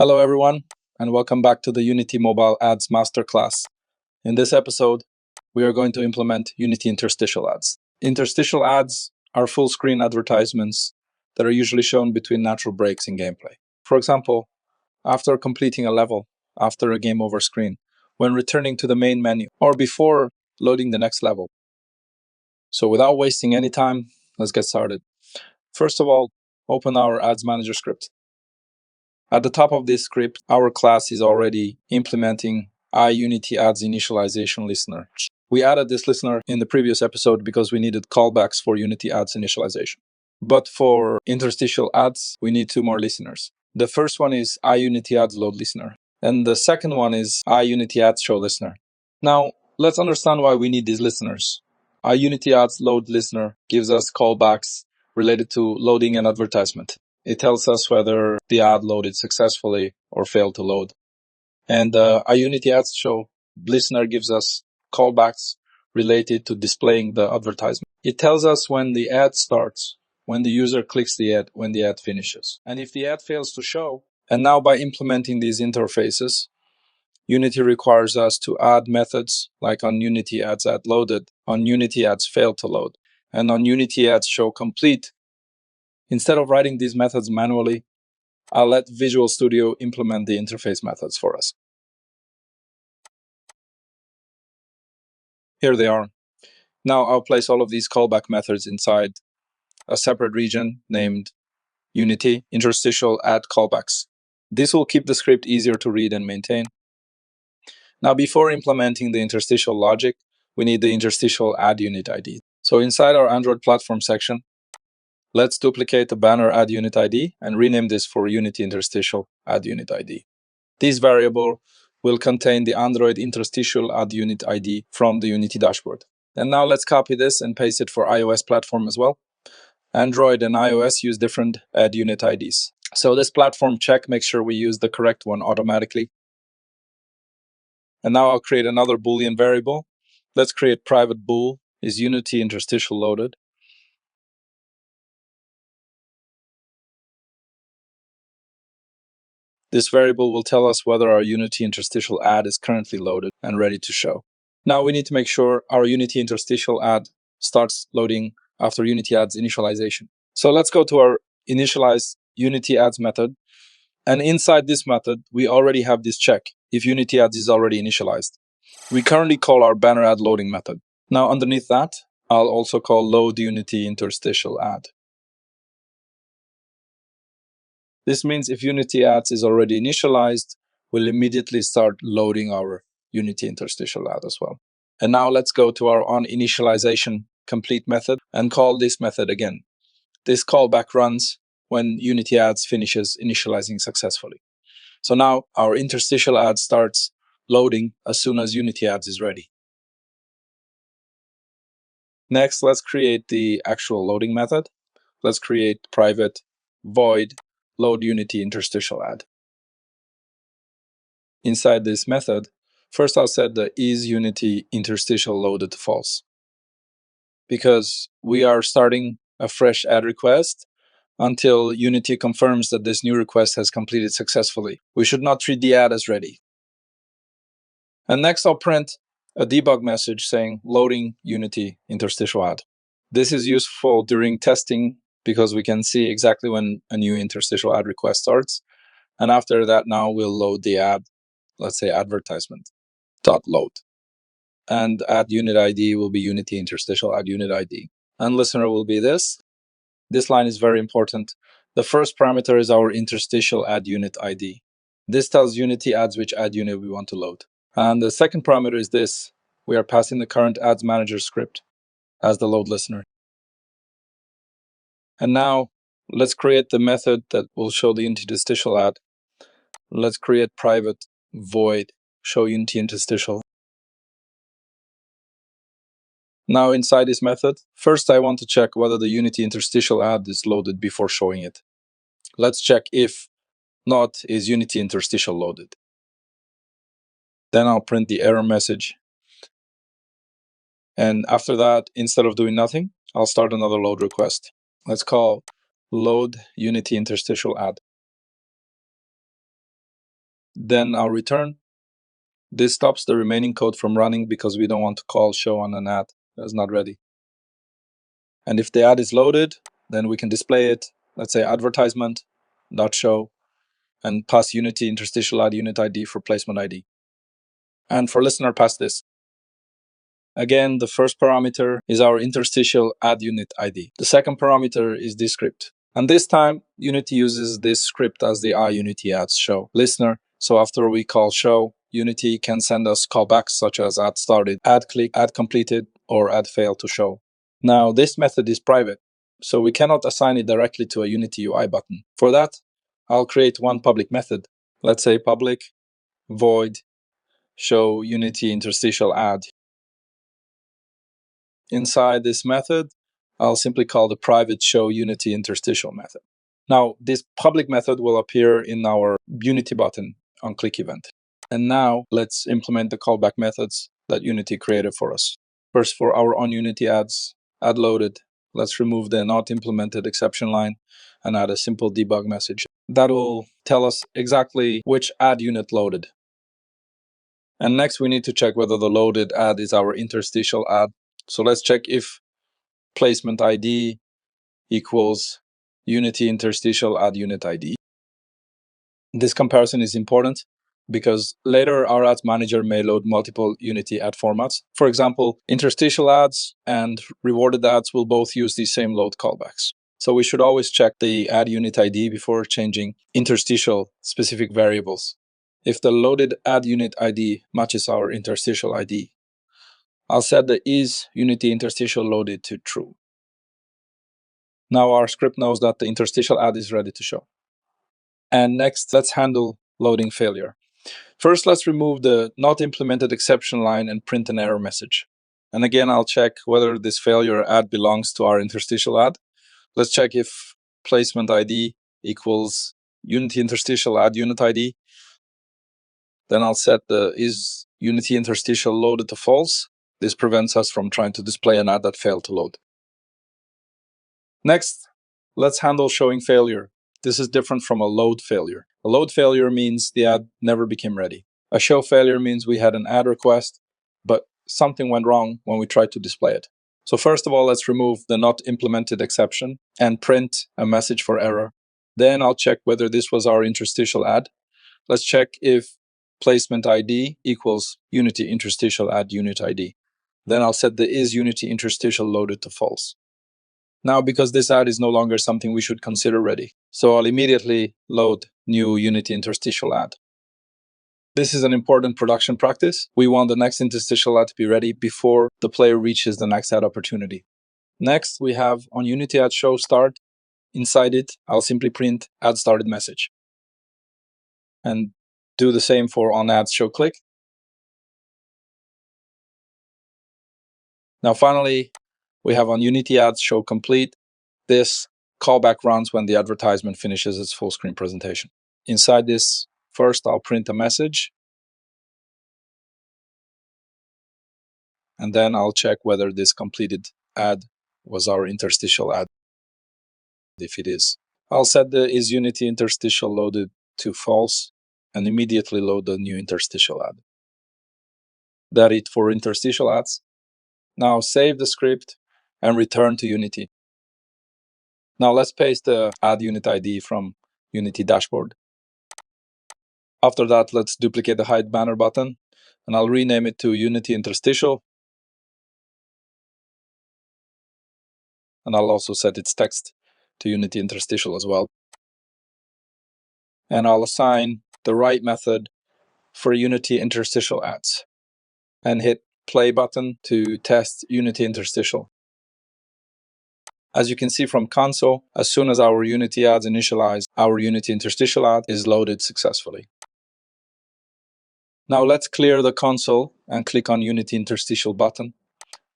Hello everyone, and welcome back to the Unity Mobile Ads Masterclass. In this episode, we are going to implement Unity Interstitial Ads. Interstitial ads are full-screen advertisements that are usually shown between natural breaks in gameplay. For example, after completing a level, after a game over screen, when returning to the main menu, or before loading the next level. So without wasting any time, let's get started. First of all, open our Ads Manager script. At the top of this script, our class is already implementing IUnityAdsLoadListener. We added this listener in the previous episode because we needed callbacks for Unity Ads initialization. But for interstitial ads, we need two more listeners. The first one is IUnityAdsLoadListener, and the second one is IUnityAdsShowListener. Now, let's understand why we need these listeners. IUnityAdsLoadListener gives us callbacks related to loading an advertisement. It tells us whether the ad loaded successfully or failed to load. And IUnityAdsShowListener gives us callbacks related to displaying the advertisement. It tells us when the ad starts, when the user clicks the ad, when the ad finishes. And if the ad fails to show, and now by implementing these interfaces, Unity requires us to add methods like on Unity Ads Ad Loaded, on Unity Ads Failed to Load, and on Unity Ads Show Complete. Instead of writing these methods manually, I'll let Visual Studio implement the interface methods for us. Here they are. Now I'll place all of these callback methods inside a separate region named Unity Interstitial Ad Callbacks. This will keep the script easier to read and maintain. Now, before implementing the interstitial logic, we need the interstitial ad unit ID. So inside our Android platform section, let's duplicate the banner ad unit ID and rename this for Unity Interstitial Ad Unit ID. This variable will contain the Android Interstitial Ad Unit ID from the Unity dashboard. And now let's copy this and paste it for iOS platform as well. Android and iOS use different ad unit IDs. So this platform check makes sure we use the correct one automatically. And now I'll create another Boolean variable. Let's create private bool is Unity Interstitial Loaded. This variable will tell us whether our Unity Interstitial ad is currently loaded and ready to show. Now we need to make sure our Unity Interstitial ad starts loading after Unity Ads initialization. So let's go to our initialized Unity Ads method. And inside this method, we already have this check if Unity Ads is already initialized. We currently call our banner ad loading method. Now underneath that, I'll also call load Unity Interstitial Ad. This means if Unity Ads is already initialized, we'll immediately start loading our Unity Interstitial Ad as well. And now let's go to our onInitialization complete method and call this method again. This callback runs when Unity Ads finishes initializing successfully. So now our interstitial ad starts loading as soon as Unity Ads is ready. Next, let's create the actual loading method. Let's create private void load Unity Interstitial Ad. Inside this method, first I'll set the is Unity Interstitial Loaded to false, because we are starting a fresh ad request until Unity confirms that this new request has completed successfully. We should not treat the ad as ready. And next I'll print a debug message saying loading Unity Interstitial Ad. This is useful during testing because we can see exactly when a new interstitial ad request starts. And after that, now we'll load the ad, let's say advertisement.load. And ad unit ID will be Unity Interstitial Ad Unit ID. And listener will be this. This line is very important. The first parameter is our interstitial ad unit ID. This tells Unity Ads which ad unit we want to load. And the second parameter is this. We are passing the current Ads Manager script as the load listener. And now let's create the method that will show the interstitial ad. Let's create private void show Unity Interstitial. Now inside this method, first I want to check whether the Unity Interstitial ad is loaded before showing it. Let's check if not is Unity Interstitial loaded. Then I'll print the error message. And after that, instead of doing nothing, I'll start another load request. Let's call load Unity Interstitial Ad. Then I'll return. This stops the remaining code from running because we don't want to call show on an ad that's not ready. And if the ad is loaded, then we can display it, let's say advertisement.show, and pass Unity Interstitial Ad Unit ID for placement ID. And for listener, pass this. Again, the first parameter is our interstitial ad unit ID. The second parameter is this script. And this time, Unity uses this script as the IUnityAdsShowListener. So after we call show, Unity can send us callbacks such as ad started, ad click, ad completed, or ad failed to show. Now, this method is private, so we cannot assign it directly to a Unity UI button. For that, I'll create one public method. Let's say public void show Unity interstitial ad. Inside this method, I'll simply call the private show Unity interstitial method. Now, this public method will appear in our Unity button on click event. And now let's implement the callback methods that Unity created for us. First, for our on Unity ads, ad loaded, let's remove the not implemented exception line and add a simple debug message. That will tell us exactly which ad unit loaded. And next, we need to check whether the loaded ad is our interstitial ad. So let's check if placement ID equals Unity Interstitial Ad Unit ID. This comparison is important because later our ads manager may load multiple Unity ad formats. For example, interstitial ads and rewarded ads will both use the same load callbacks. So we should always check the ad unit ID before changing interstitial specific variables. If the loaded ad unit ID matches our interstitial ID, I'll set the is Unity interstitial loaded to true. Now our script knows that the interstitial ad is ready to show. And next, let's handle loading failure. First, let's remove the not implemented exception line and print an error message. And again, I'll check whether this failure ad belongs to our interstitial ad. Let's check if placement ID equals Unity interstitial ad unit ID. Then I'll set the is Unity interstitial loaded to false. This prevents us from trying to display an ad that failed to load. Next, let's handle showing failure. This is different from a load failure. A load failure means the ad never became ready. A show failure means we had an ad request, but something went wrong when we tried to display it. So first of all, let's remove the not implemented exception and print a message for error. Then I'll check whether this was our interstitial ad. Let's check if placement ID equals Unity interstitial ad unit ID. Then I'll set the is Unity interstitial loaded to false. Now, because this ad is no longer something we should consider ready, so I'll immediately load new Unity interstitial ad. This is an important production practice. We want the next interstitial ad to be ready before the player reaches the next ad opportunity. Next, we have on Unity Ad Show Start. Inside it, I'll simply print ad started message. And do the same for on ads show click. Now, finally, we have on Unity Ads Show Complete. This callback runs when the advertisement finishes its full screen presentation. Inside this, first I'll print a message. And then I'll check whether this completed ad was our interstitial ad. If it is, I'll set the is Unity interstitial loaded to false and immediately load the new interstitial ad. That's it for interstitial ads. Now save the script and return to Unity. Now let's paste the ad unit ID from Unity dashboard. After that, let's duplicate the hide banner button and I'll rename it to Unity Interstitial. And I'll also set its text to Unity Interstitial as well. And I'll assign the right method for Unity Interstitial Ads and hit play button to test Unity Interstitial. As you can see from console, as soon as our Unity ads initialize, our Unity Interstitial ad is loaded successfully. Now let's clear the console and click on Unity Interstitial button.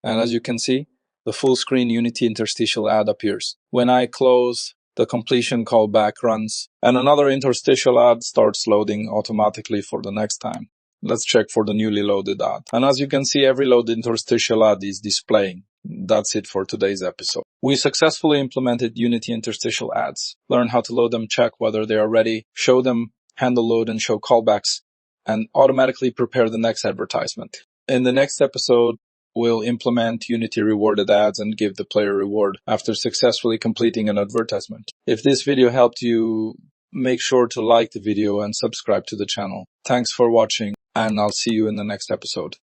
And as you can see, the full screen Unity Interstitial ad appears. When I close, the completion callback runs, and another interstitial ad starts loading automatically for the next time. Let's check for the newly loaded ad. And as you can see, every loaded interstitial ad is displaying. That's it for today's episode. We successfully implemented Unity interstitial ads. Learn how to load them, check whether they are ready, show them handle load and show callbacks, and automatically prepare the next advertisement. In the next episode, we'll implement Unity rewarded ads and give the player reward after successfully completing an advertisement. If this video helped you, make sure to like the video and subscribe to the channel. Thanks for watching, and I'll see you in the next episode.